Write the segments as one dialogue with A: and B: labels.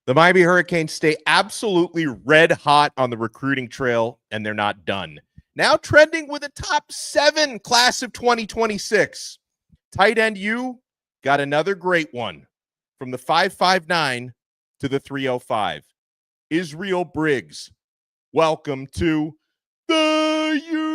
A: The Miami Hurricanes stay absolutely red hot on the recruiting trail, and they're not done. Now trending with a top 7 class of 2026. Tight end U got another great one from the 559 to the 305. Israel Briggs, welcome to the U.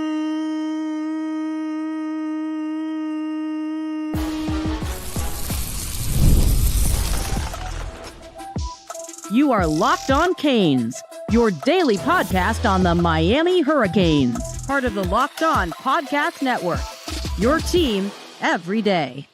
B: You are Locked On Canes, your daily podcast on the Miami Hurricanes, part of the Locked On Podcast Network, your team every day.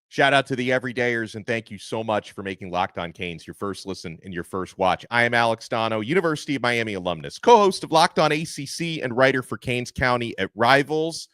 A: Shout out to the everydayers, and thank you so much for making Locked On Canes your first listen and your first watch. I am Alex Donno, University of Miami alumnus, co-host of Locked On ACC and writer for Canes County at Rivals.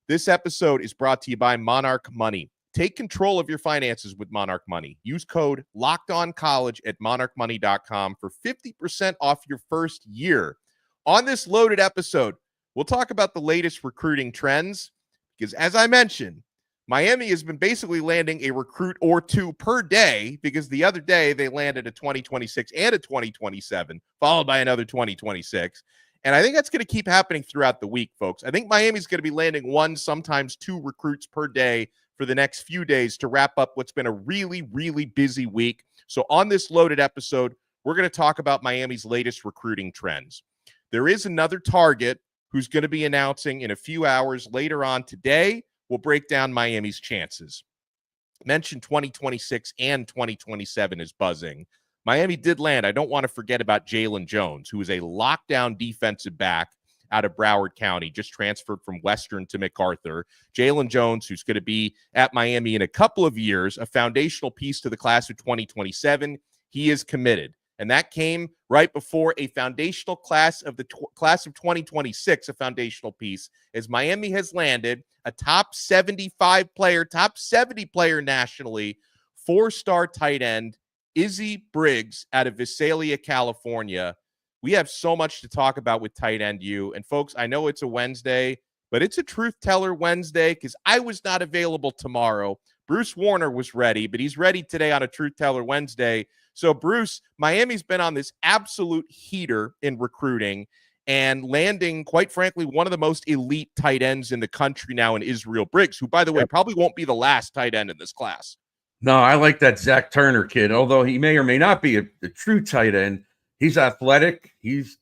A: This episode is brought to you by Monarch Money. Take control of your finances with Monarch Money. Use code LOCKEDONCOLLEGE at monarchmoney.com for 50% off your first year. On this loaded episode, we'll talk about the latest recruiting trends because, as I mentioned, Miami has been basically landing a recruit or two per day because the other day they landed a 2026 and a 2027, followed by another 2026. And I think that's going to keep happening throughout the week, folks. I think Miami's going to be landing one, sometimes two recruits per day for the next few days to wrap up what's been a really, really busy week. So on this loaded episode, we're going to talk about Miami's latest recruiting trends. There is another target who's going to be announcing in a few hours later on today. We'll break down Miami's chances. Mentioned 2026 and 2027 is buzzing. Miami did land. I don't want to forget about Jaylyn Jones, who is a lockdown defensive back out of Broward County, just transferred from Western to MacArthur. Jaylyn Jones, who's going to be at Miami in a couple of years, a foundational piece to the class of 2027. He is committed. And that came right before a foundational class of the class of 2026, a foundational piece, as Miami has landed a top 75 player, top 70 player nationally, 4-star tight end, Izzy Briggs out of Visalia, California. We have so much to talk about with Tight End U. And folks, I know it's a Wednesday, but it's a Truth Teller Wednesday because I was not available tomorrow. Bruce Warner was ready, but he's ready today on a Truth Teller Wednesday. So Bruce, Miami's been on this absolute heater in recruiting and landing, quite frankly, one of the most elite tight ends in the country now in Israel Briggs, who, by the way, probably won't be the last tight end in this class.
C: No, I like that Zach Turner kid, although he may or may not be a true tight end. He's athletic. He's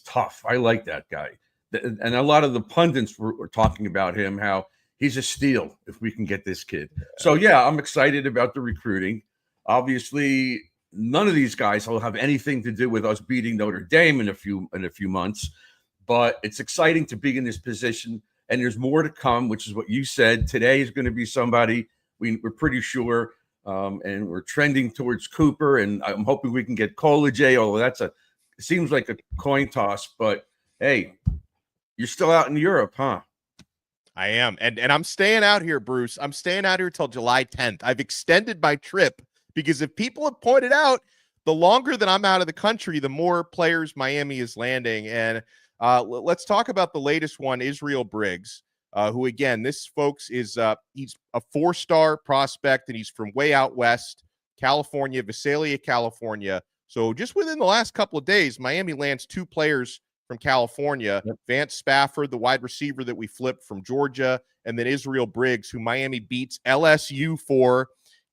C: tough. I like that guy. And a lot of the pundits were talking about him, how he's a steal if we can get this kid. So, yeah, I'm excited about the recruiting. Obviously, none of these guys will have anything to do with us beating Notre Dame in a few months. But it's exciting to be in this position, and there's more to come, which is what you said. Today is going to be somebody we're pretty sure. And we're trending towards Cooper, and I'm hoping we can get College, although it seems like a coin toss. But hey, you're still out in Europe, huh?
A: I am, and I'm staying out here, Bruce. I'm staying out here till July 10th. I've extended my trip because if people have pointed out, the longer that I'm out of the country, the more players Miami is landing. And let's talk about the latest one, Israel Briggs. Who, again, this, folks, is he's a 4-star prospect, and he's from way out west, California, Visalia, California. So just within the last couple of days, Miami lands 2 players from California, Vance Spafford, the wide receiver that we flipped from Georgia, and then Israel Briggs, who Miami beats LSU for,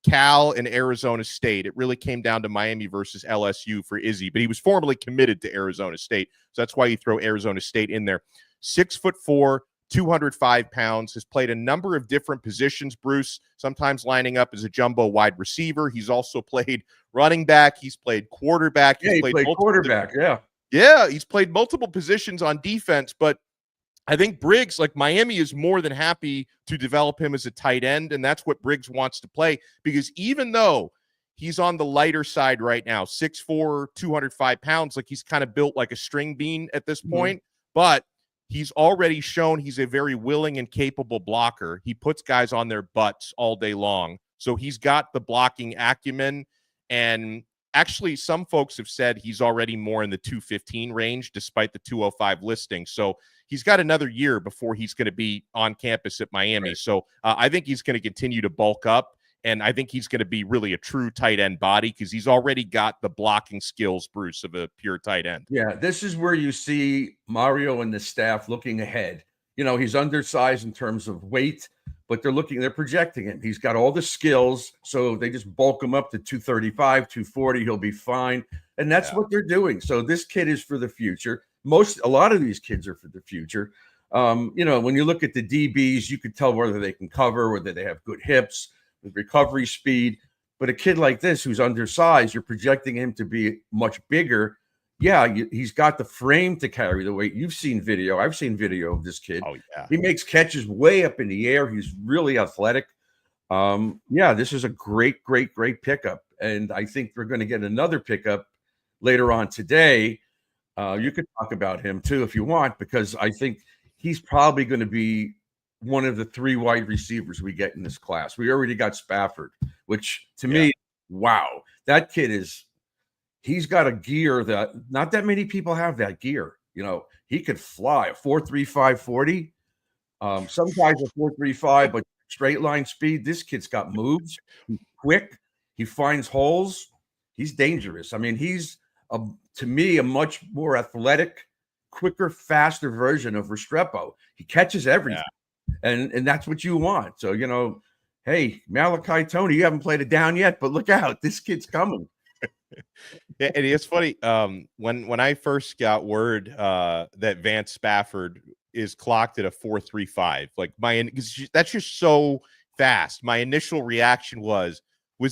A: Cal, and Arizona State. It really came down to Miami versus LSU for Izzy, but he was formerly committed to Arizona State, so that's why you throw Arizona State in there. 6'4", 205 pounds, has played a number of different positions, Bruce, sometimes lining up as a jumbo wide receiver. He's also played running back. He's played quarterback.
C: He played quarterback,
A: Yeah, he's played multiple positions on defense, but I think Briggs, like Miami, is more than happy to develop him as a tight end, and that's what Briggs wants to play because even though he's on the lighter side right now, 6'4", 205 pounds, like he's kind of built like a string bean at this point, but he's already shown he's a very willing and capable blocker. He puts guys on their butts all day long. So he's got the blocking acumen. And actually, some folks have said he's already more in the 215 range, despite the 205 listing. So he's got another year before he's going to be on campus at Miami. Right. So I think he's going to continue to bulk up. And I think he's going to be really a true tight end body because he's already got the blocking skills, Bruce, of a pure tight end.
C: Yeah, this is where you see Mario and the staff looking ahead. He's undersized in terms of weight, but they're projecting him. He's got all the skills, so they just bulk him up to 235, 240. He'll be fine. And that's what they're doing. So this kid is for the future. A lot of these kids are for the future. When you look at the DBs, you could tell whether they can cover, whether they have good hips, with recovery speed. But a kid like this who's undersized, you're projecting him to be much bigger. Yeah, he's got the frame to carry the weight. You've seen video. I've seen video of this kid.
A: Oh, yeah.
C: He makes catches way up in the air. He's really athletic. This is a great pickup. And I think we're going to get another pickup later on today. You could talk about him too if you want, because I think he's probably going to be one of the 3 wide receivers we get in this class. We already got Spafford, which to me, wow, that kid he's got a gear that not that many people have that gear. He could fly a 4.35 40. Some guys are 4.35, but straight line speed. This kid's got moves. He's quick. He finds holes. He's dangerous. I mean, he's to me a much more athletic, quicker, faster version of Restrepo. He catches everything. Yeah. And that's what you want. So, hey, Malachi Tony, you haven't played it down yet, but look out. This kid's coming.
A: And it's funny. When I first got word that Vance Spafford is clocked at a 4.35, because that's just so fast. My initial reaction was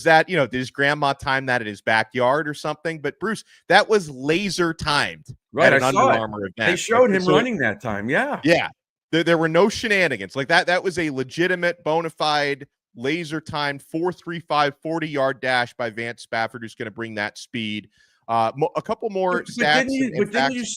A: that, did his grandma time that at his backyard or something? But Bruce, that was laser timed.
C: Right.
A: At an Under Armour event.
C: They showed him running that time. Yeah.
A: Yeah. There were no shenanigans like that. That was a legitimate, bona fide, laser timed 4.35 40-yard dash by Vance Spafford, who's going to bring that speed. A couple more stats.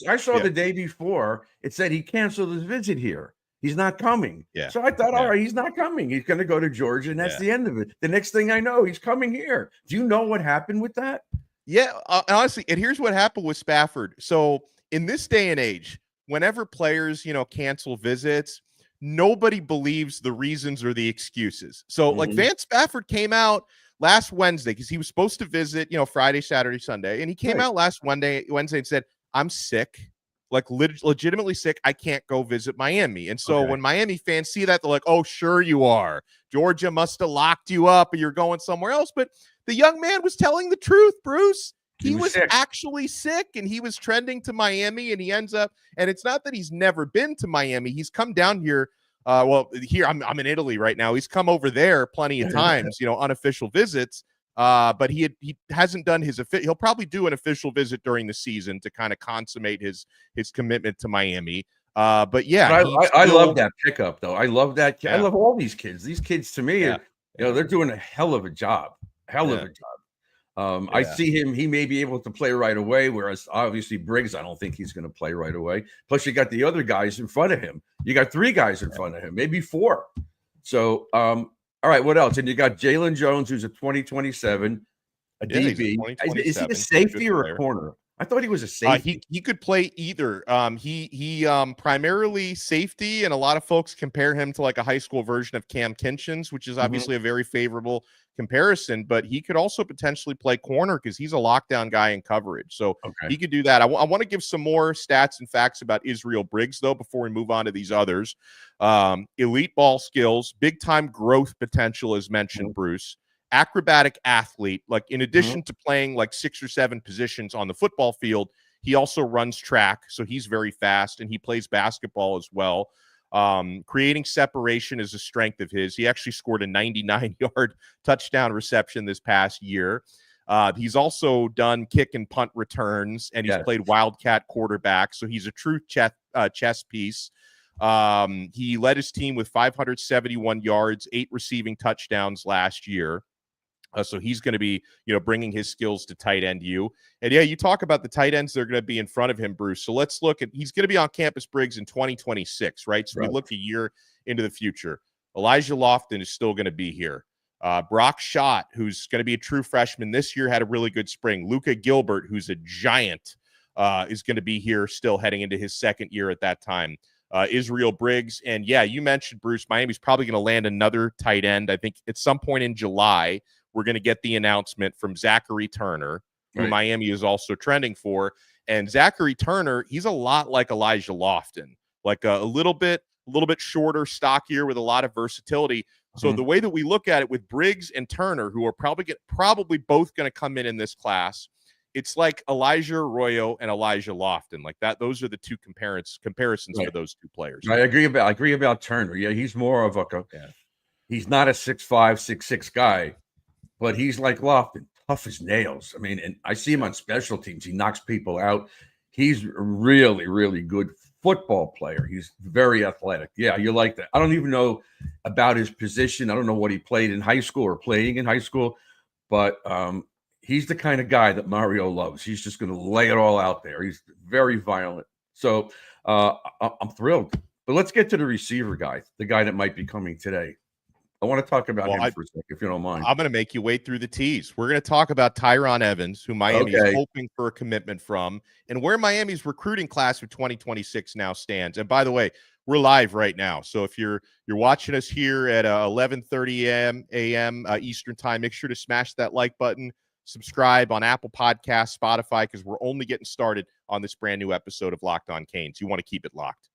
C: I saw the day before it said he canceled his visit here. He's not coming. Yeah. So I thought, all right, he's not coming. He's going to go to Georgia, and that's the end of it. The next thing I know, he's coming here. Do you know what happened with that?
A: Yeah, honestly, and here's what happened with Spafford. So in this day and age, whenever players, cancel visits, nobody believes the reasons or the excuses. So like Vance Spafford came out last Wednesday because he was supposed to visit, Friday, Saturday, Sunday. And he came out last Wednesday and said, I'm sick, legitimately sick. I can't go visit Miami. And so when Miami fans see that, they're like, oh, sure you are. Georgia must have locked you up or you're going somewhere else. But the young man was telling the truth, Bruce. He was actually sick, and he was trending to Miami, and he ends up, and it's not that he's never been to Miami. He's come down here. Here I'm in Italy right now. He's come over there plenty of times, unofficial visits. But he hasn't done he'll probably do an official visit during the season to kind of consummate his commitment to Miami. But yeah,
C: I love that pickup though. I love that. I love all these kids. These kids to me, they're doing a hell of a job. Hell of a job. I see him. He may be able to play right away, whereas obviously Briggs, I don't think he's going to play right away. Plus, you got the other guys in front of him. You got 3 guys in front of him, maybe 4. So, all right, what else? And you got Jaylyn Jones, who's a 2027, a DB. Is he a safety or a corner? I thought he was a safety.
A: He could play either. He primarily safety, and a lot of folks compare him to like a high school version of Cam Kinchens, which is obviously a very favorable comparison, but he could also potentially play corner because he's a lockdown guy in coverage. So he could do that. I want to give some more stats and facts about Israel Briggs, though, before we move on to these others. Elite ball skills, big time growth potential, as mentioned, Bruce. Acrobatic athlete, like in addition to playing like 6 or 7 positions on the football field, he also runs track. So he's very fast, and he plays basketball as well. Creating separation is a strength of his. He actually scored a 99-yard touchdown reception this past year. He's also done kick and punt returns, and he's played wildcat quarterback. So he's a true chess piece. He led his team with 571 yards, 8 receiving touchdowns last year. So he's going to be, bringing his skills to tight end U. And you talk about the tight ends that are going to be in front of him, Bruce. So let's look at, he's going to be on campus, Briggs, in 2026, right? So we look a year into the future. Elijah Lofton is still going to be here. Brock Schott, who's going to be a true freshman this year, had a really good spring. Luka Gilbert, who's a giant, is going to be here still heading into his second year at that time. Israel Briggs. And yeah, you mentioned, Bruce, Miami's probably going to land another tight end. I think at some point in July, we're going to get the announcement from Zachary Turner, who Miami is also trending for. And Zachary Turner, he's a lot like Elijah Lofton, like a little bit shorter, stockier, with a lot of versatility. So the way that we look at it with Briggs and Turner, who are probably both going to come in this class, it's like Elijah Arroyo and Elijah Lofton, like that. Those are the two comparisons for those two players.
C: I agree about Turner. Yeah, he's more of he's not a 6'5", 6'6" guy, but he's like Lofton, tough as nails. I mean, and I see him on special teams. He knocks people out. He's a really, really good football player. He's very athletic. Yeah, you like that. I don't even know about his position. I don't know what he played in high school or playing in high school, but he's the kind of guy that Mario loves. He's just going to lay it all out there. He's very violent. So I'm thrilled. But let's get to the receiver guy, the guy that might be coming today. I want to talk about him for a second, if you don't mind.
A: I'm going to make you wade through the tees. We're going to talk about Tyran Evans, who Miami is hoping for a commitment from, and where Miami's recruiting class for 2026 now stands. And by the way, we're live right now. So if you're watching us here at 11:30 a.m. Eastern time, make sure to smash that like button, subscribe on Apple Podcasts, Spotify, because we're only getting started on this brand new episode of Locked On Canes. You want to keep it locked.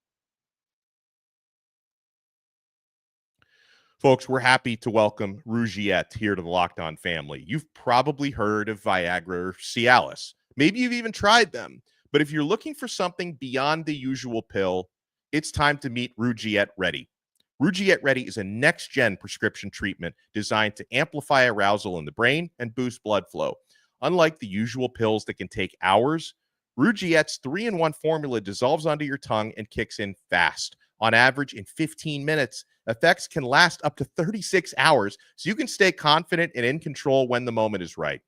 A: Folks, we're happy to welcome Rougiette here to the Locked On family. You've probably heard of Viagra or Cialis. Maybe you've even tried them. But if you're looking for something beyond the usual pill, it's time to meet Rougiette Ready. Rougiette Ready is a next-gen prescription treatment designed to amplify arousal in the brain and boost blood flow. Unlike the usual pills that can take hours, Rougiette's 3-in-1 formula dissolves onto your tongue and kicks in fast. On average, in 15 minutes, effects can last up to 36 hours, so you can stay confident and in control when the moment is right.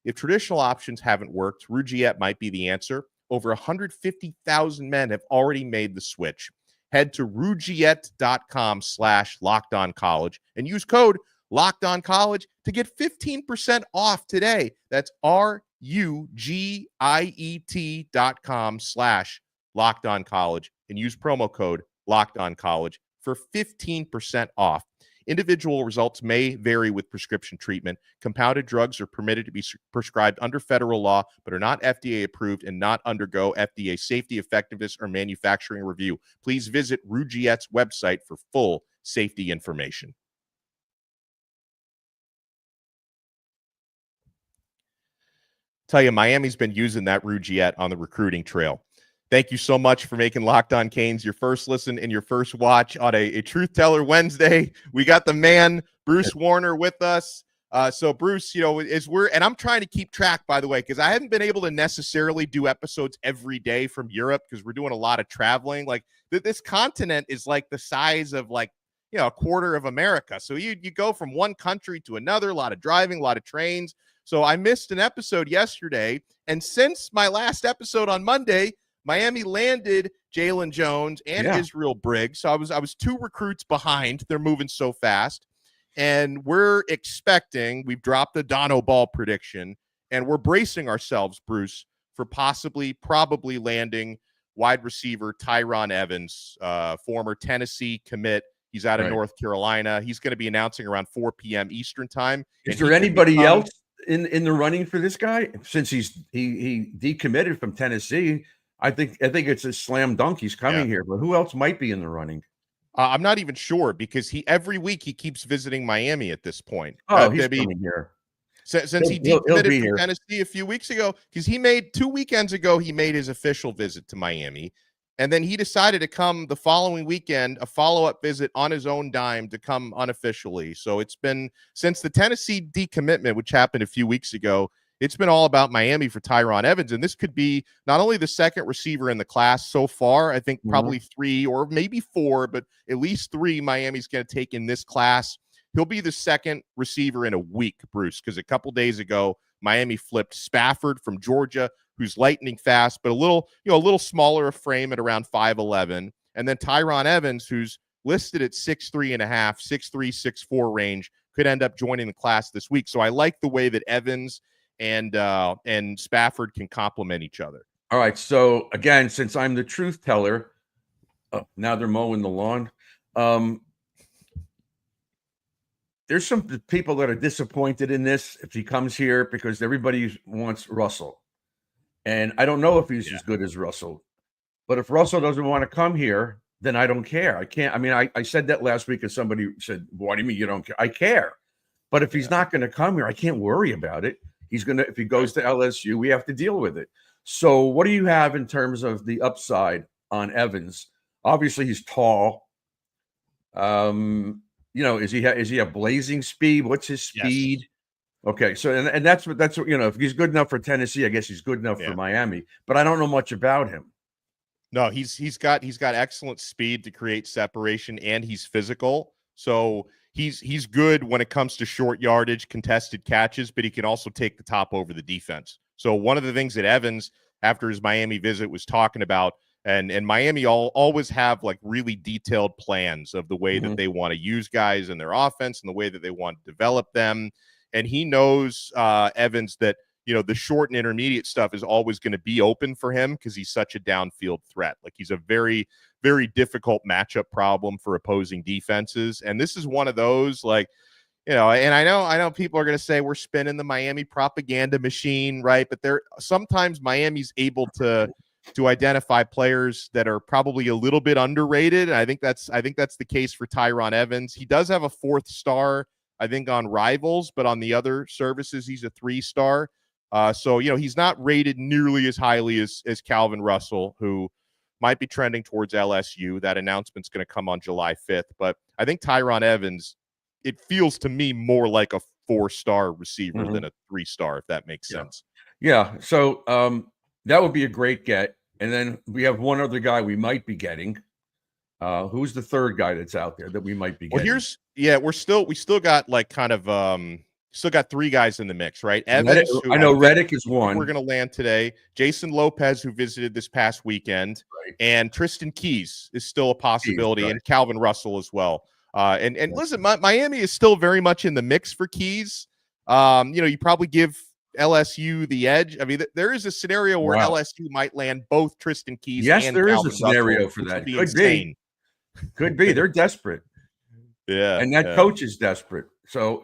A: If traditional options haven't worked, Rougiette might be the answer. Over 150,000 men have already made the switch. Head to rougiette.com/LockedOnCollege and use code LockedOnCollege to get 15% off today. That's RUGIET.com/LockedOnCollege and use promo code LockedOnCollege for 15% off. Individual results may vary with prescription treatment. Compounded drugs are permitted to be prescribed under federal law, but are not FDA approved and not undergo FDA safety, effectiveness, or manufacturing review. Please visit Rougiette's website for full safety information. Tell you, Miami's been using that Rougiette on the recruiting trail. Thank you so much for making Locked On Canes your first listen and your first watch on a Truth Teller Wednesday. We got the man, Bruce Warner, with us. So, Bruce, and I'm trying to keep track, by the way, because I haven't been able to necessarily do episodes every day from Europe because we're doing a lot of traveling. Like, this continent is like the size of, like, a quarter of America. So you go from one country to another, a lot of driving, a lot of trains. So I missed an episode yesterday. And since my last episode on Monday, Miami landed Jaylyn Jones and Israel Briggs. So I was 2 recruits behind. They're moving so fast. And we've dropped the Donno ball prediction, and we're bracing ourselves, Bruce, for probably landing wide receiver Tyran Evans, former Tennessee commit. He's out of North Carolina. He's going to be announcing around 4 p.m. Eastern time.
C: Is there anybody else in the running for this guy? Since he decommitted from Tennessee, I think it's a slam dunk. He's coming here, but who else might be in the running?
A: I'm not even sure because every week he keeps visiting Miami at this point.
C: He's coming here.
A: Since he decommitted from Tennessee a few weeks ago, because 2 weekends ago, he made his official visit to Miami. And then he decided to come the following weekend, a follow-up visit on his own dime to come unofficially. So it's been, since the Tennessee decommitment, which happened a few weeks ago, it's been all about Miami for Tyran Evans. And this could be not only the second receiver in the class so far, I think probably 3 or maybe 4, but at least 3 Miami's going to take in this class. He'll be the second receiver in a week, Bruce, because a couple days ago, Miami flipped Spafford from Georgia, who's lightning fast, but a little smaller of frame at around 5'11", and then Tyran Evans, who's listed at 6'3.5", 6'3", 6'4" range, could end up joining the class this week. So I like the way that Evans and Spafford can complement each other.
C: All right. So again, since I'm the truth teller, Now they're mowing the lawn. There's some people that are disappointed in this if he comes here because everybody wants Russell. And I don't know if he's as good as Russell. But if Russell doesn't want to come here, then I don't care. I can't. I mean, I said that last week and somebody said, what do you mean you don't care? I care. But if he's not going to come here, I can't worry about it. He's going to, if he goes to LSU, we have to deal with it. So what do you have in terms of the upside on Evans? Obviously, he's tall. Is he a blazing speed? What's his speed? Yes. Okay, so and that's what if he's good enough for Tennessee, I guess he's good enough for Miami. But I don't know much about him.
A: No, he's got excellent speed to create separation, and he's physical. So he's good when it comes to short yardage, contested catches, but he can also take the top over the defense. So one of the things that Evans, after his Miami visit, was talking about, and Miami always have like really detailed plans of the way that they want to use guys in their offense and the way that they want to develop them. And he knows, Evans, that the short and intermediate stuff is always going to be open for him because he's such a downfield threat. Like he's a very, very difficult matchup problem for opposing defenses. And this is one of those, like, and I know people are going to say we're spinning the Miami propaganda machine, right? But sometimes Miami's able to identify players that are probably a little bit underrated. And I think that's the case for Tyran Evans. He does have a 4th star, I think, on Rivals, but on the other services, he's a 3-star. So, he's not rated nearly as highly as Calvin Russell, who might be trending towards LSU. That announcement's going to come on July 5th. But I think Tyran Evans, it feels to me more like a 4-star receiver than a 3-star, if that makes sense.
C: Yeah. So that would be a great get. And then we have one other guy we might be getting. Who's the third guy that's out there that we might be getting?
A: We still got like kind of still got 3 guys in the mix, right? Evans,
C: I know Reddick is one.
A: We're going to land today. Jason Lopez, who visited this past weekend, and Tristan Keys is still a possibility, and Calvin Russell as well. And listen, Miami is still very much in the mix for Keys. You probably give LSU the edge. I mean, there is a scenario where LSU might land both Tristan Keys.
C: Yes,
A: and
C: there
A: Calvin
C: is a scenario
A: Russell,
C: for that.
A: Could be.
C: They're desperate. And that coach is desperate. So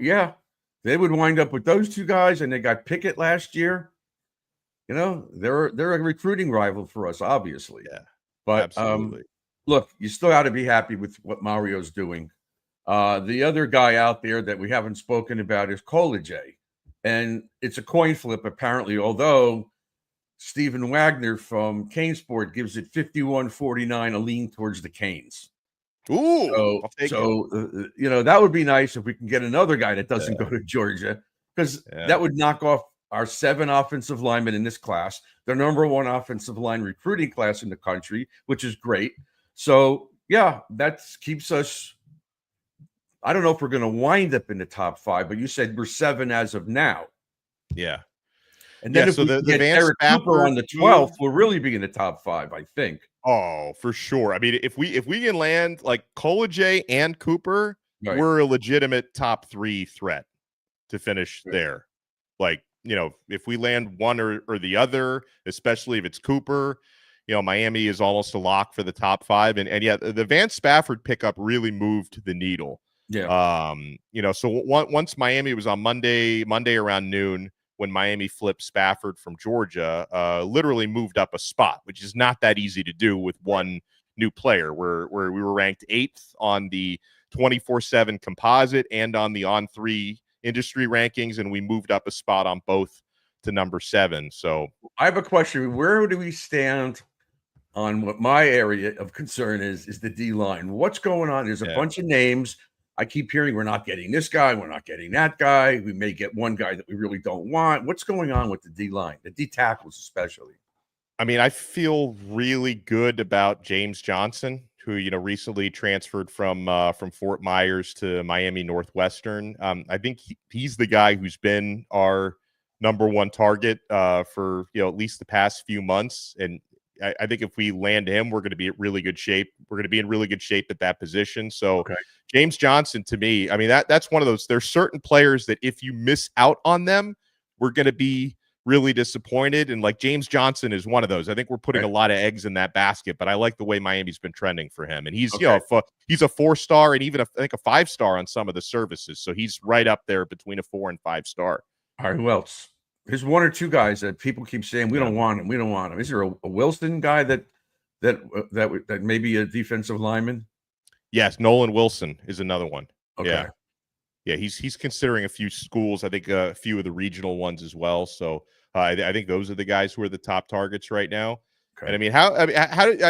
C: they would wind up with those 2 guys, and they got Pickett last year. They're a recruiting rival for us, obviously.
A: Yeah,
C: but
A: absolutely.
C: Look, you still got to be happy with what Mario's doing. The other guy out there that we haven't spoken about is Collegiate, and it's a coin flip apparently. Although Stephen Wagner from CaneSport gives it 51-49, a lean towards the Canes.
A: Ooh,
C: that would be nice if we can get another guy that doesn't go to Georgia, because that would knock off our 7 offensive linemen in this class, the number 1 offensive line recruiting class in the country, which is great. So that keeps us. I don't know if we're going to wind up in the top 5, but you said we're 7 as of now.
A: Yeah.
C: And then if we get Derrek Cooper on the 12th, we'll really be in the top 5, I think.
A: Oh, for sure. I mean, if we can land like Collegiate and Cooper, we're a legitimate top 3 threat to finish there. Like, if we land one or the other, especially if it's Cooper, Miami is almost a lock for the top 5. And the Vance Spafford pickup really moved the needle.
C: Yeah.
A: So once Miami was on Monday around noon, when Miami flipped Spafford from Georgia, literally moved up a spot, which is not that easy to do with one new player. Where we were ranked 8th on the 24/7 composite and on the On3 industry rankings, and we moved up a spot on both to number 7. So
C: I have a question. Where do we stand on what my area of concern is the D-line? What's going on? There's a bunch of names. I keep hearing we're not getting this guy, we're not getting that guy. We may get one guy that we really don't want. What's going on with the D-line, the D tackles especially?
A: I mean, I feel really good about James Johnson, who recently transferred from Fort Myers to Miami Northwestern. I think he's the guy who's been our number 1 target for at least the past few months, and I think if we land him, we're going to be in really good shape. We're going to be in really good shape at that position. So James Johnson, to me, I mean, that's one of those. There's certain players that if you miss out on them, we're going to be really disappointed. And like James Johnson is one of those. I think we're putting a lot of eggs in that basket, but I like the way Miami's been trending for him. And he's, he's a 4-star and even I think a 5-star on some of the services. So he's right up there between a 4 and 5-star.
C: All right, who else? There's one or two guys that people keep saying we don't want him. We don't want him. Is there a Wilson guy that may be a defensive lineman?
A: Yes, Nolan Wilson is another one.
C: Okay.
A: Yeah, he's considering a few schools. I think a few of the regional ones as well. So I think those are the guys who are the top targets right now. Okay. And I mean,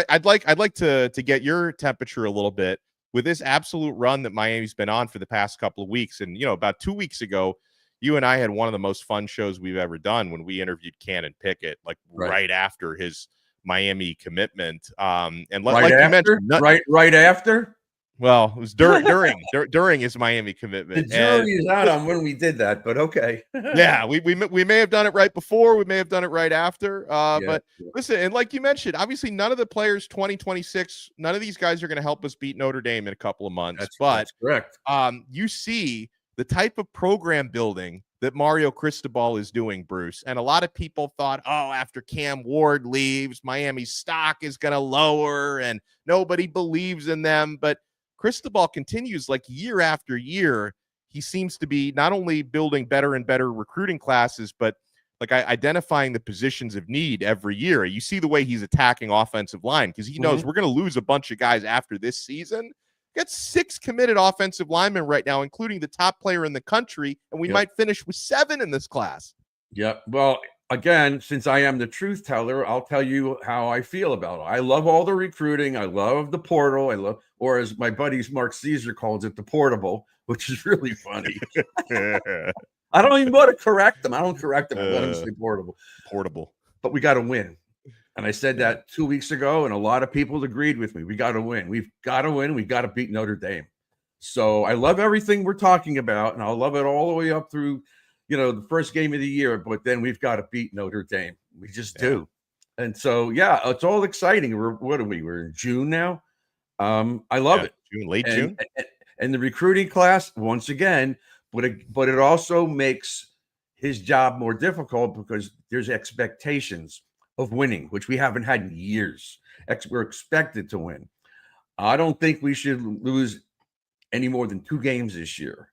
A: I'd like to get your temperature a little bit with this absolute run that Miami's been on for the past couple of weeks. And about 2 weeks ago, you and I had one of the most fun shows we've ever done when we interviewed Cannon Pickett, like right after his Miami commitment. And like you mentioned,
C: right after.
A: Well, it was during his Miami commitment.
C: The jury is out on when we did that, but okay.
A: Yeah, we may have done it right before, we may have done it right after. But listen, and like you mentioned, obviously none of the players 2026, none of these guys are going to help us beat Notre Dame in a couple of months. That's
C: correct.
A: You see the type of program building that Mario Cristobal is doing, Bruce. And a lot of people thought, after Cam Ward leaves, Miami's stock is going to lower and nobody believes in them. But Cristobal continues like year after year. He seems to be not only building better and better recruiting classes, but like identifying the positions of need every year. You see the way he's attacking offensive line because he knows we're going to lose a bunch of guys after this season. Got 6 committed offensive linemen right now, including the top player in the country, and we might finish with 7 in this class.
C: Yep. Well, again, since I am the truth teller, I'll tell you how I feel about it. I love all the recruiting. I love the portal. Or as my buddies Mark Caesar calls it, the portable, which is really funny. I don't even want to correct them. I don't correct them. I let them say portable. But we got to win. And I said that 2 weeks ago, and a lot of people agreed with me. We got to win. We've got to win. We've got to beat Notre Dame. So I love everything we're talking about, and I'll love it all the way up through, the first game of the year. But then we've got to beat Notre Dame. We just do. And so, it's all exciting. We're in June now. I love it.
A: Late June.
C: And the recruiting class, once again, but it also makes his job more difficult because there's expectations of winning, which we haven't had in years. We're expected to win. I don't think we should lose any more than 2 games this year.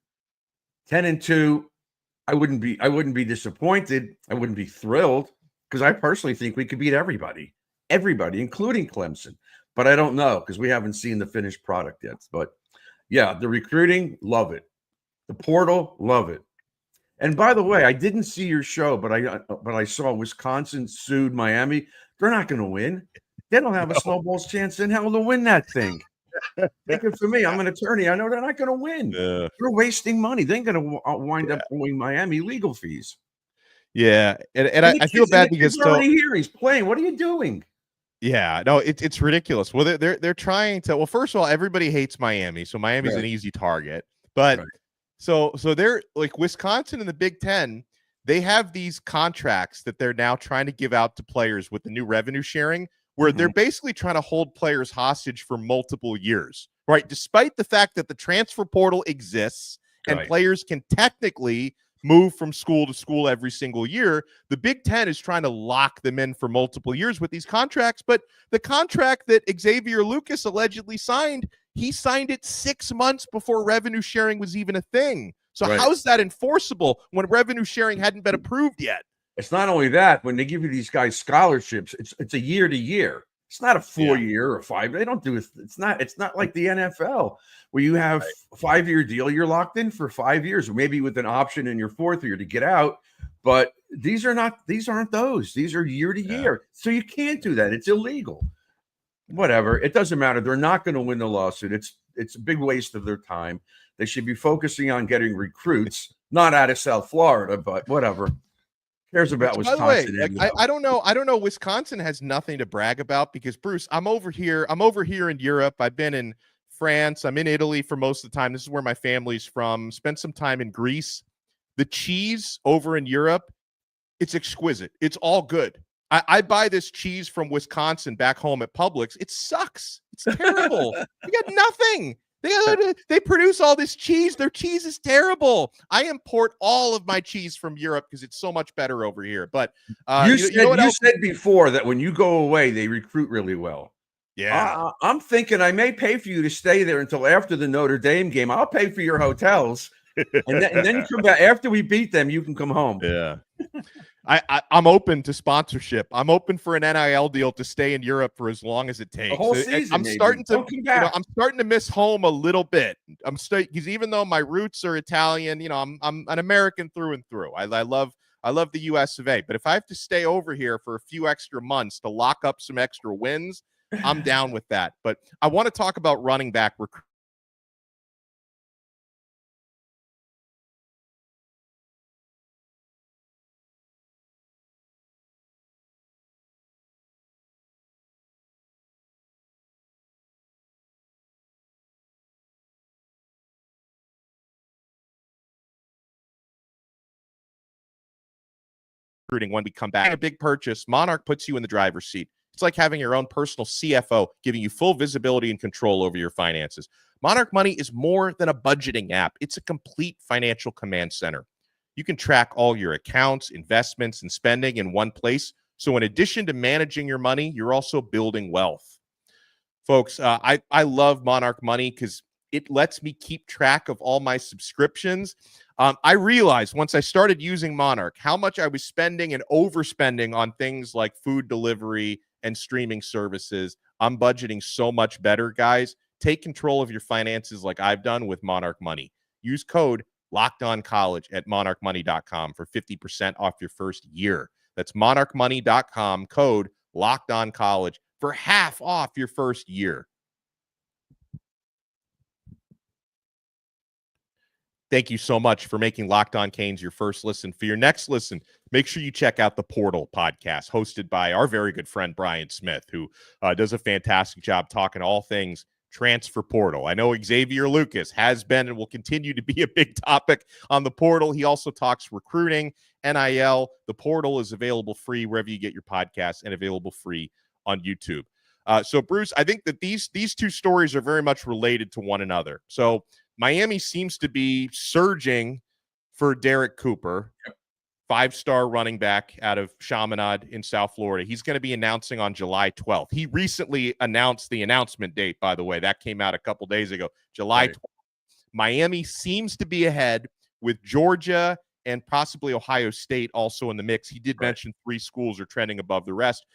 C: 10-2, I wouldn't be disappointed. I wouldn't be thrilled because I personally think we could beat everybody, including Clemson. But I don't know because we haven't seen the finished product yet. But the recruiting, love it. The portal, love it. And by the way, I didn't see your show, but I saw Wisconsin sued Miami. They're not going to win. They don't have a snowball's chance in hell to win that thing. Take it for me. I'm an attorney. I know they're not going to win. They're wasting money. They're going to wind up owing Miami legal fees.
A: Yeah, and I feel bad because
C: he's already here. He's playing. What are you doing?
A: Yeah, no, it's ridiculous. Well, they're trying to. Well, first of all, everybody hates Miami, so Miami's an easy target, but. Right. So they're like Wisconsin and the Big Ten, they have these contracts that they're now trying to give out to players with the new revenue sharing, where they're basically trying to hold players hostage for multiple years, right? Despite the fact that the transfer portal exists and players can technically move from school to school every single year, the Big Ten is trying to lock them in for multiple years with these contracts. But the contract that Xavier Lucas allegedly signed, he signed it 6 months before revenue sharing was even a thing. So how's that enforceable when revenue sharing hadn't been approved yet?
C: It's not only that. When they give you these guys scholarships, it's a year to year. It's not a 4-year or 5. They don't do it. It's not like the NFL where you have a 5-year deal. You're locked in for 5 years, or maybe with an option in your 4th year to get out. But these aren't those. These are year to year. So you can't do that. It's illegal. Whatever. It doesn't matter. They're not going to win the lawsuit. It's a big waste of their time. They should be focusing on getting recruits, not out of South Florida, but whatever. Cares about Wisconsin.
A: By the way, I don't know. Wisconsin has nothing to brag about because Bruce, I'm over here in Europe. I've been in France. I'm in Italy for most of the time. This is where my family's from. Spent some time in Greece. The cheese over in Europe, it's exquisite. It's all good. I buy this cheese from Wisconsin back home at Publix. It sucks. It's terrible. You got nothing. They produce all this cheese. Their cheese is terrible. I import all of my cheese from Europe because it's so much better over here. But you know what else?
C: Said before that when you go away, they recruit really well.
A: Yeah.
C: I'm thinking I may pay for you to stay there until after the Notre Dame game. I'll pay for your hotels, and then you come back after we beat them. You can come home.
A: Yeah. I'm open to sponsorship. I'm open for an NIL deal to stay in Europe for as long as it takes.
C: The whole season,
A: I'm starting to miss home a little bit. Because even though my roots are Italian, I'm an American through and through. I love the US of A. But if I have to stay over here for a few extra months to lock up some extra wins, I'm down with that. But I want to talk about running back recruitment. When we come back, a big purchase, Monarch puts you in the driver's seat. It's like having your own personal CFO, giving you full visibility and control over your finances. Monarch Money is more than a budgeting app. It's a complete financial command center. You can track all your accounts, investments, and spending in one place. So in addition to managing your money, you're also building wealth. Folks, I love Monarch Money because it lets me keep track of all my subscriptions. I realized once I started using Monarch how much I was spending and overspending on things like food delivery and streaming services. I'm budgeting so much better, guys. Take control of your finances like I've done with Monarch Money. Use code LOCKEDONCollege at monarchmoney.com for 50% off your first year. That's monarchmoney.com, code LOCKEDONCollege for half off your first year. Thank you so much for making Locked On Canes your first listen. For your next listen, make sure you check out the Portal podcast hosted by our very good friend Brian Smith, who does a fantastic job talking all things transfer portal. I know Xavier Lucas has been and will continue to be a big topic on the portal. He also talks recruiting, NIL. The portal is available free wherever you get your podcasts and available free on YouTube. So, Bruce, I think that these two stories are very much related to one another. So, Miami seems to be surging for Derrek Cooper, five-star running back out of Chaminade in South Florida. He's going to be announcing on July 12th. He recently announced the announcement date, by the way. That came out a couple days ago, July 12th. Miami seems to be ahead with Georgia and possibly Ohio State also in the mix. He did mention 3 schools are trending above the rest.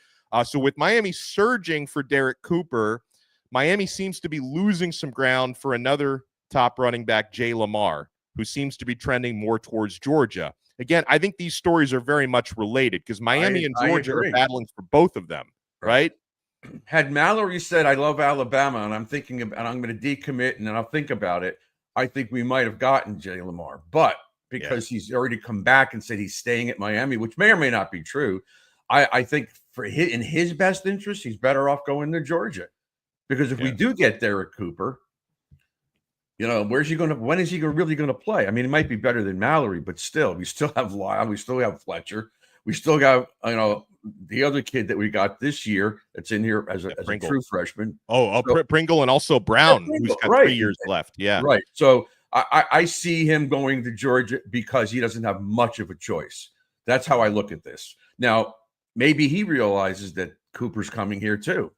A: So with Miami surging for Derrek Cooper, Miami seems to be losing some ground for another top running back, Jay Lamar, who seems to be trending more towards Georgia. Again, I think these stories are very much related because Miami and Georgia are battling for both of them, right?
C: Had Mallory said, I love Alabama, and I'm thinking about, and I'm going to decommit, and then I'll think about it, I think we might have gotten Jay Lamar. But because he's already come back and said he's staying at Miami, which may or may not be true, I think in his best interest, he's better off going to Georgia. Because if we do get Derrek Cooper, where's he going to? When is he really going to play? I mean, it might be better than Mallory, but still, we still have Lyle, we still have Fletcher, we still got the other kid that we got this year that's in here as a true freshman.
A: Pringle and also Brown, who's got 3 years left. Yeah,
C: right. So I see him going to Georgia because he doesn't have much of a choice. That's how I look at this. Now, maybe he realizes that Cooper's coming here too.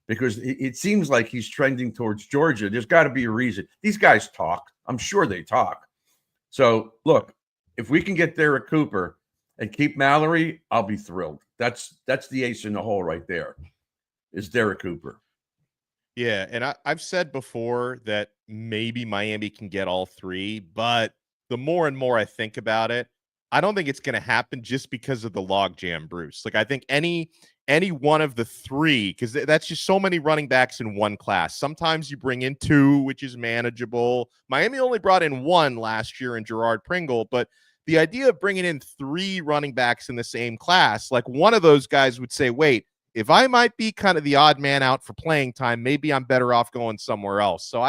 C: Because it seems like he's trending towards Georgia. There's got to be a reason. These guys talk. I'm sure they talk. So, look, if we can get Derrek Cooper and keep Mallory, I'll be thrilled. That's the ace in the hole right there, is Derrek Cooper.
A: Yeah, and I've said before that maybe Miami can get all 3, but the more and more I think about it, I don't think it's going to happen just because of the logjam, Bruce. Like, I think any one of the 3, because that's just so many running backs in one class. Sometimes you bring in 2, which is manageable. Miami only brought in 1 last year in Gerard Pringle, but the idea of bringing in 3 running backs in the same class, like one of those guys would say, wait, if I might be kind of the odd man out for playing time, maybe I'm better off going somewhere else. So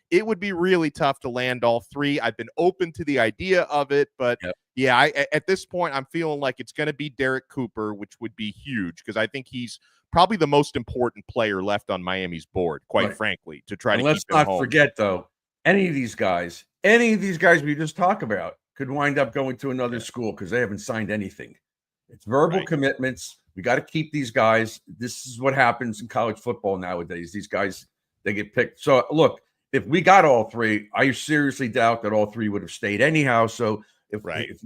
A: it would be really tough to land all 3. I've been open to the idea of it, but at this point, I'm feeling like it's going to be Derrek Cooper, which would be huge because I think he's probably the most important player left on Miami's board, quite frankly, to try to keep him home.
C: Let's not forget, though, any of these guys we just talk about could wind up going to another school because they haven't signed anything. It's verbal commitments. We got to keep these guys. This is what happens in college football nowadays. These guys, they get picked. So look, if we got all three, I seriously doubt that all three would have stayed anyhow. So if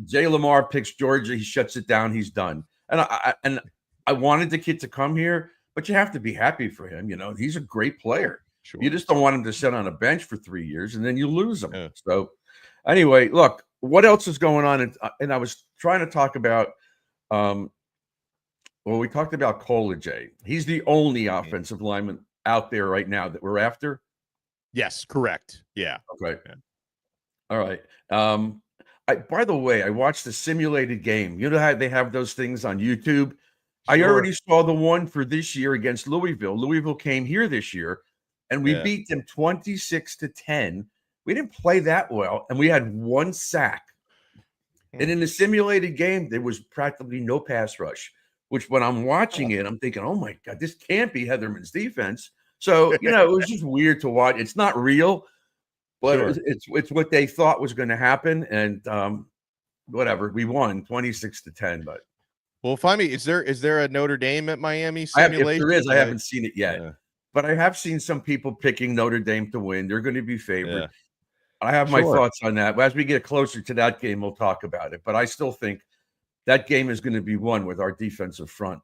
C: Jay Lamar picks Georgia, he shuts it down. He's done. And I wanted the kid to come here, but you have to be happy for him. You know, he's a great player.
A: Sure.
C: You just don't want him to sit on a bench for 3 years and then you lose him. Yeah. So anyway, look, what else is going on? And I was trying to talk about, we talked about Colajay. He's the only offensive lineman out there right now that we're after.
A: Yes, correct. Yeah.
C: Okay. Yeah. All right. By the way, I watched the simulated game. You know how they have those things on YouTube? Sure. I already saw the one for this year against Louisville. Louisville came here this year, and we beat them 26-10. We didn't play that well, and we had one sack. And in the simulated game, there was practically no pass rush, which when I'm watching it, I'm thinking, oh, my God, this can't be Heatherman's defense. So, you know, it was just weird to watch. It's not real, but it's what they thought was going to happen. And whatever, we won 26-10. But
A: well, finally, is there a Notre Dame at Miami simulation?
C: If there is, I haven't seen it yet. Yeah. But I have seen some people picking Notre Dame to win. They're going to be favored. Yeah. I have my thoughts on that. As we get closer to that game, we'll talk about it. But I still think that game is going to be won with our defensive front.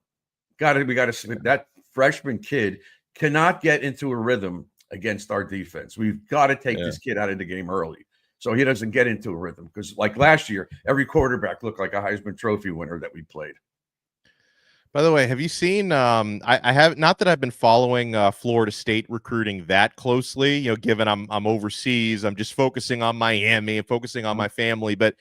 C: We got to that freshman kid cannot get into a rhythm against our defense. We've got to take this kid out of the game early so he doesn't get into a rhythm. Because like last year, every quarterback looked like a Heisman Trophy winner that we played.
A: By the way, have you seen? I have not that I've been following Florida State recruiting that closely. You know, given I'm overseas, I'm just focusing on Miami and focusing on my family. But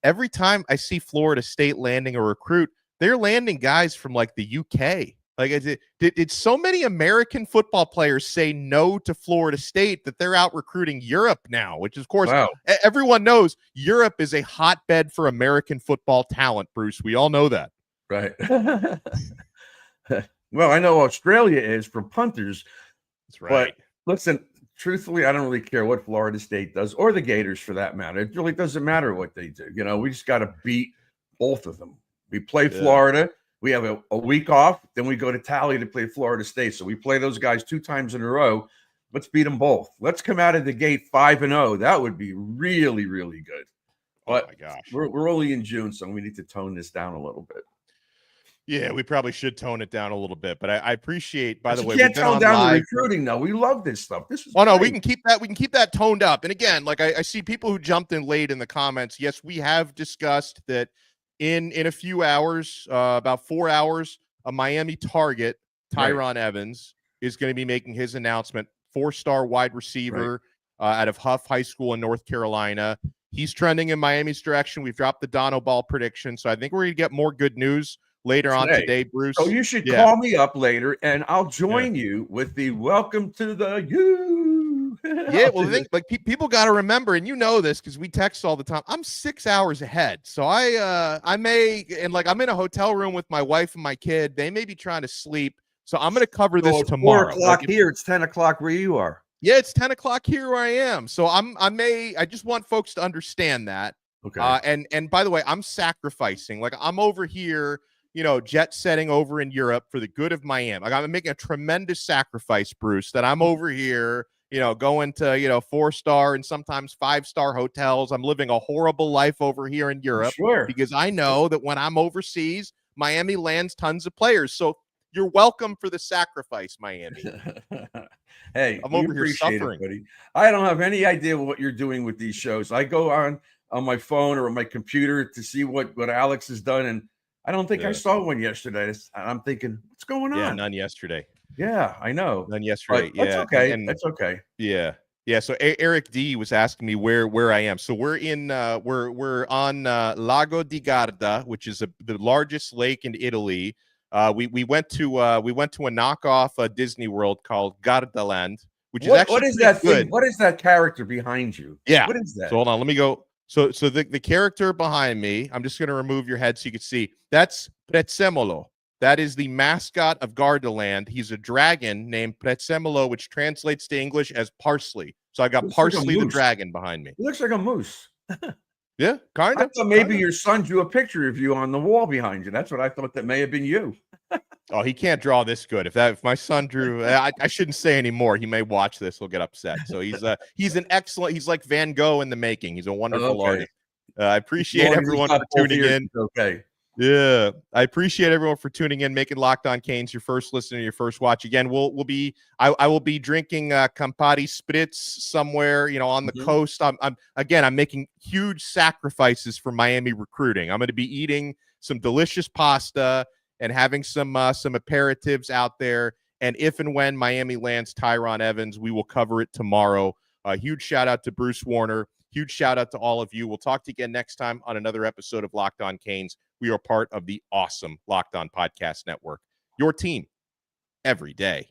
A: every time I see Florida State landing a recruit, they're landing guys from like the UK. Like, did so many American football players say no to Florida State that they're out recruiting Europe now? Which, of course, everyone knows Europe is a hotbed for American football talent. Bruce, we all know that.
C: Right. Well, I know Australia is for punters.
A: That's right.
C: But listen, truthfully, I don't really care what Florida State does or the Gators for that matter. It really doesn't matter what they do. You know, we just got to beat both of them. We play Florida. We have a week off. Then we go to Tally to play Florida State. So we play those guys 2 times in a row. Let's beat them both. Let's come out of the gate 5-0. That would be really, really good. But
A: oh my gosh,
C: we're only in June, so we need to tone this down a little bit.
A: Yeah, we probably should tone it down a little bit, but I appreciate. By the way,
C: we can't tone down the recruiting though. We love this stuff. This is
A: no, we can keep that. We can keep that toned up. And again, like I see people who jumped in late in the comments. Yes, we have discussed that in a few hours, about 4 hours, a Miami target, Tyran Evans, is going to be making his announcement. 4-star wide receiver out of Huff High School in North Carolina. He's trending in Miami's direction. We've dropped the Donno ball prediction, so I think we're going to get more good news later on today, Bruce.
C: So you should call me up later, and I'll join you with the welcome to the U.
A: Yeah, well, I think like people got to remember, and you know this because we text all the time. I'm 6 hours ahead, so I may and like I'm in a hotel room with my wife and my kid. They may be trying to sleep, so I'm going to cover this tomorrow.
C: 4 o'clock here. It's 10 o'clock where you are.
A: Yeah, it's 10 o'clock here where I am. So I just want folks to understand that.
C: Okay.
A: And by the way, I'm sacrificing. Like I'm over here, you know, jet setting over in Europe for the good of Miami. Like I'm making a tremendous sacrifice, Bruce, that I'm over here, you know, going to, you know, 4-star and sometimes 5-star hotels. I'm living a horrible life over here in Europe because I know that when I'm overseas, Miami lands tons of players. So you're welcome for the sacrifice, Miami.
C: Hey,
A: I'm over here suffering.
C: Buddy. I don't have any idea what you're doing with these shows. I go on my phone or on my computer to see what Alex has done, and I don't think I saw one yesterday. I'm thinking, what's going on?
A: Yeah, none yesterday.
C: Yeah, I know.
A: None yesterday.
C: But that's okay. That's okay.
A: Yeah. Yeah. So Eric D was asking me where I am. So we're in we're on Lago di Garda, which is the largest lake in Italy. We went to a knockoff Disney World called Gardaland, which is actually
C: what is that thing? What is that character behind you?
A: Yeah.
C: What is that?
A: So hold on, let me go. So the character behind me, I'm just going to remove your head so you can see. That's Prezzemolo. That is the mascot of Gardaland. He's a dragon named Prezzemolo, which translates to English as parsley. So I got
C: Looks like a
A: Parsley the
C: moose.
A: dragon behind me.
C: He looks like a moose.
A: Yeah, kind
C: I
A: of.
C: thought maybe your son drew a picture of you on the wall behind you. That's what I thought. That may have been you.
A: Oh, he can't draw this good. If my son drew, I shouldn't say anymore. He may watch this. He'll get upset. So he's an excellent. He's like Van Gogh in the making. He's a wonderful artist. I appreciate everyone for tuning in.
C: Okay.
A: Yeah, I appreciate everyone for tuning in, making Locked On Canes your first listener, your first watch. Again, I will be drinking Campari Spritz somewhere, on the coast. I'm making huge sacrifices for Miami recruiting. I'm going to be eating some delicious pasta and having some aperitifs out there. And if and when Miami lands Tyran Evans, we will cover it tomorrow. A huge shout out to Bruce Warner. Huge shout out to all of you. We'll talk to you again next time on another episode of Locked On Canes. We are part of the awesome Locked On Podcast Network. Your team every day.